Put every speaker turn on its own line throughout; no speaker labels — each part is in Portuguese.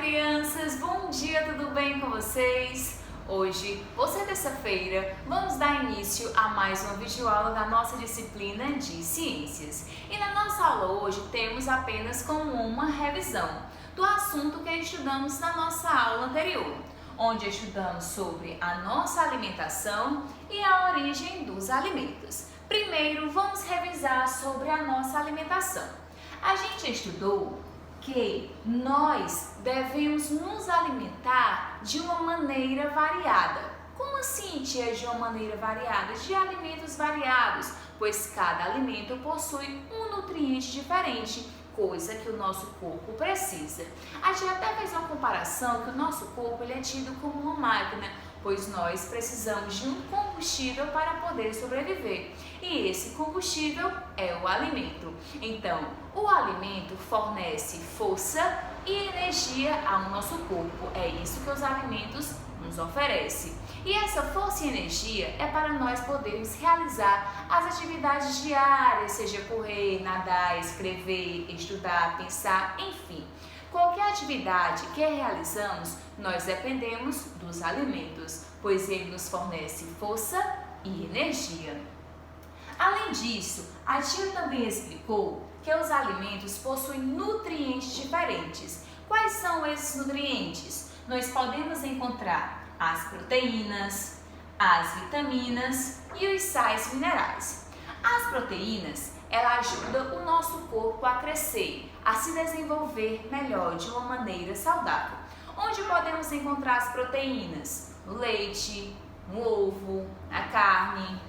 crianças! Bom dia, tudo bem com vocês? Hoje, por ser terça-feira, vamos dar início a mais uma videoaula da nossa disciplina de Ciências. E na nossa aula hoje temos apenas como uma revisão do assunto que estudamos na nossa aula anterior, onde estudamos sobre a nossa alimentação e a origem dos alimentos. Primeiro, vamos revisar sobre a nossa alimentação. A gente estudou que nós devemos nos alimentar de uma maneira variada. Como assim, tia, de uma maneira variada? De alimentos variados, pois cada alimento possui um nutriente diferente, coisa que o nosso corpo precisa. A gente até fez uma comparação que o nosso corpo ele é tido como uma máquina, pois nós precisamos de um combustível para poder sobreviver. E esse combustível é o alimento. Então, o alimento fornece força e energia ao nosso corpo. É isso que os alimentos nos oferecem. E essa força e energia é para nós podermos realizar as atividades diárias, seja correr, nadar, escrever, estudar, pensar, enfim. Qualquer atividade que realizamos, nós dependemos dos alimentos, pois ele nos fornece força e energia. Além disso, a tia também explicou que os alimentos possuem nutrientes diferentes. Quais são esses nutrientes? Nós podemos encontrar as proteínas, as vitaminas e os sais minerais. As proteínas, ela ajuda o nosso corpo a crescer, a se desenvolver melhor de uma maneira saudável. Onde podemos encontrar as proteínas? No leite, no ovo, na carne.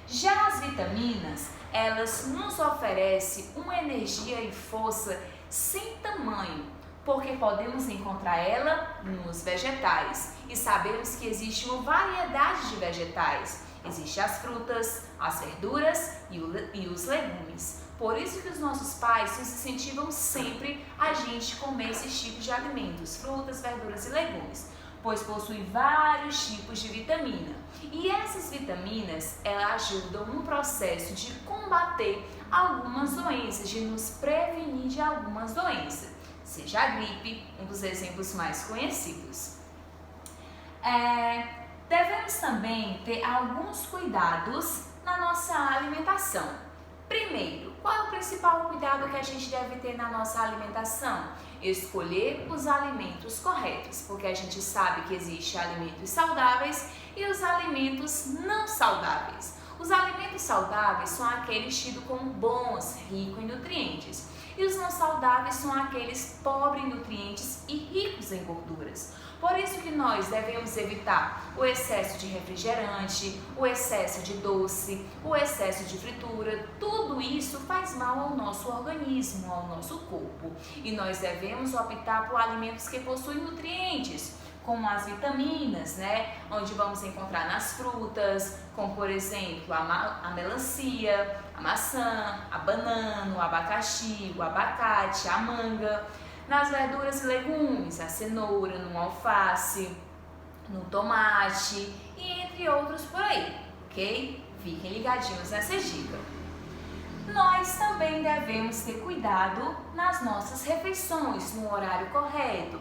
Já as vitaminas, elas nos oferecem uma energia e força sem tamanho, porque podemos encontrar ela nos vegetais e sabemos que existe uma variedade de vegetais. Existem as frutas, as verduras e os legumes. Por isso que os nossos pais nos incentivam sempre a gente comer esses tipos de alimentos, frutas, verduras e legumes, pois possuem vários tipos de vitamina. E essas vitaminas, elas ajudam no processo de combater algumas doenças, de nos prevenir de algumas doenças, seja a gripe, um dos exemplos mais conhecidos. Devemos também ter alguns cuidados na nossa alimentação. Primeiro, qual é o principal cuidado que a gente deve ter na nossa alimentação? Escolher os alimentos corretos, porque a gente sabe que existem alimentos saudáveis e os alimentos não saudáveis. Os alimentos saudáveis são aqueles tidos como bons, ricos em nutrientes, e os não saudáveis são aqueles pobres em nutrientes e ricos em gorduras. Por isso que nós devemos evitar o excesso de refrigerante, o excesso de doce, o excesso de fritura. Tudo isso faz mal ao nosso organismo, ao nosso corpo. E nós devemos optar por alimentos que possuem nutrientes, como as vitaminas, onde vamos encontrar nas frutas, como por exemplo a melancia, a maçã, a banana, o abacaxi, o abacate, a manga. Nas verduras e legumes, a cenoura, no alface, no tomate e entre outros por aí, ok? Fiquem ligadinhos nessa dica. Nós também devemos ter cuidado nas nossas refeições, no horário correto.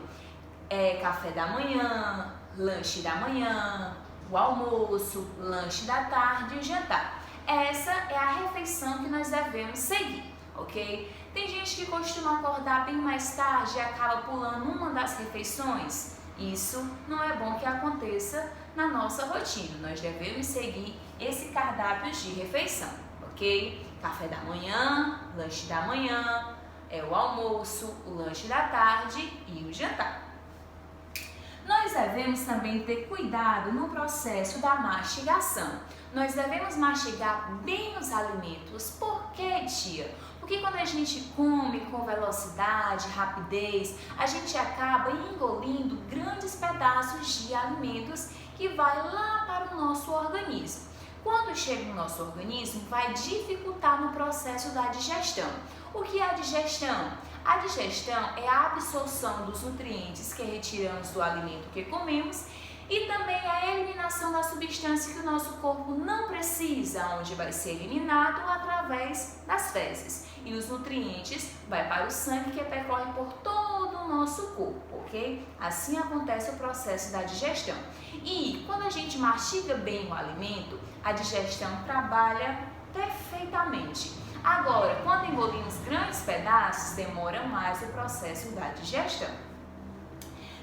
Café da manhã, lanche da manhã, o almoço, lanche da tarde e o jantar. Essa é a refeição que nós devemos seguir, ok? Tem gente que costuma acordar bem mais tarde e acaba pulando uma das refeições. Isso não é bom que aconteça na nossa rotina. Nós devemos seguir esse cardápio de refeição, ok? Café da manhã, lanche da manhã, o almoço, o lanche da tarde e o jantar. Nós devemos também ter cuidado no processo da mastigação. Nós devemos mastigar bem os alimentos. Por quê, tia? Porque quando a gente come com velocidade, rapidez, a gente acaba engolindo grandes pedaços de alimentos que vai lá para o nosso organismo. Quando chega no nosso organismo, vai dificultar no processo da digestão. O que é a digestão? A digestão é a absorção dos nutrientes que retiramos do alimento que comemos e também a eliminação da substância que o nosso corpo não precisa, onde vai ser eliminado através das fezes. E os nutrientes vai para o sangue que percorre por todo todo o nosso corpo, ok? Assim acontece o processo da digestão. E quando a gente mastiga bem o alimento, a digestão trabalha perfeitamente. Agora, quando engolimos grandes pedaços, demora mais o processo da digestão.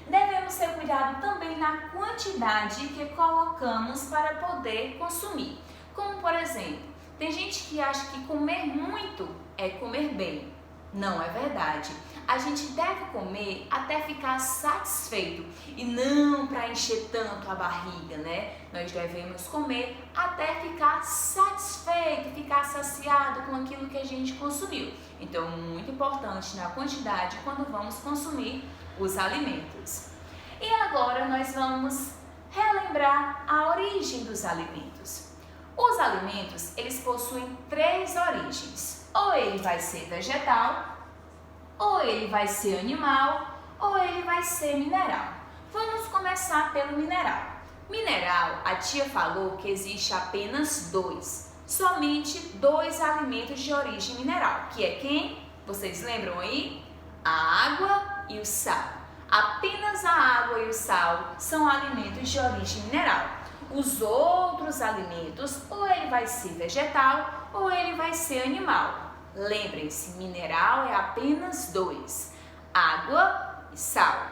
Devemos ter cuidado também na quantidade que colocamos para poder consumir. Como, por exemplo, tem gente que acha que comer muito é comer bem. Não é verdade. A gente deve comer até ficar satisfeito e não para encher tanto a barriga, né? Nós devemos comer até ficar satisfeito, ficar saciado com aquilo que a gente consumiu. Então, muito importante na quantidade quando vamos consumir os alimentos. E agora nós vamos relembrar a origem dos alimentos. Os alimentos, eles possuem 3 origens. Ou ele vai ser vegetal, ou ele vai ser animal, ou ele vai ser mineral. Vamos começar pelo mineral. Mineral, a tia falou que existe apenas 2. Somente 2 alimentos de origem mineral, que é quem? Vocês lembram aí? A água e o sal. Apenas a água e o sal são alimentos de origem mineral. Os outros alimentos, ou ele vai ser vegetal, ou ele vai ser animal. Lembrem-se, mineral é apenas 2, água e sal.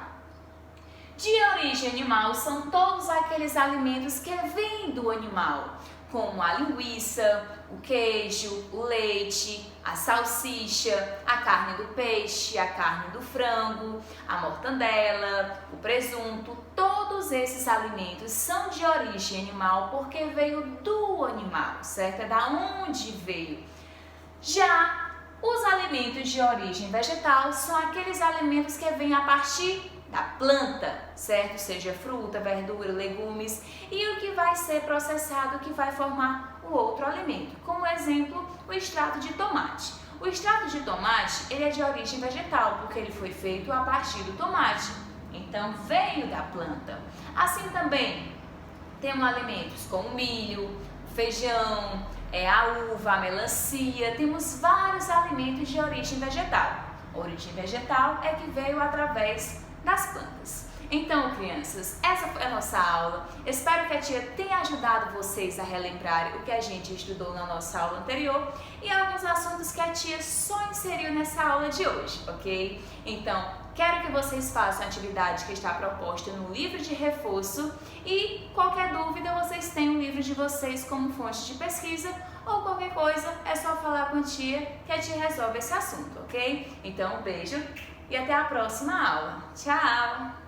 De origem animal são todos aqueles alimentos que vêm do animal, como a linguiça, o queijo, o leite, a salsicha, a carne do peixe, a carne do frango, a mortandela, o presunto. Todos esses alimentos são de origem animal porque veio do animal, certo? É da onde veio. Já os alimentos de origem vegetal são aqueles alimentos que vêm a partir da planta, certo? Seja fruta, verdura, legumes, e o que vai ser processado, que vai formar o outro alimento. Como exemplo, o extrato de tomate. O extrato de tomate, ele é de origem vegetal, porque ele foi feito a partir do tomate. Então, veio da planta. Assim também, temos alimentos como milho, feijão, a uva, a melancia. Temos vários alimentos de origem vegetal. A origem vegetal é que veio através das plantas. Então, crianças, essa foi a nossa aula. Espero que a tia tenha ajudado vocês a relembrar o que a gente estudou na nossa aula anterior e alguns assuntos que a tia só inseriu nessa aula de hoje, ok? Então, quero que vocês façam a atividade que está proposta no livro de reforço e qualquer dúvida vocês têm o livro de vocês como fonte de pesquisa ou qualquer coisa é só falar com a tia que a tia resolve esse assunto, ok? Então, um beijo e até a próxima aula. Tchau!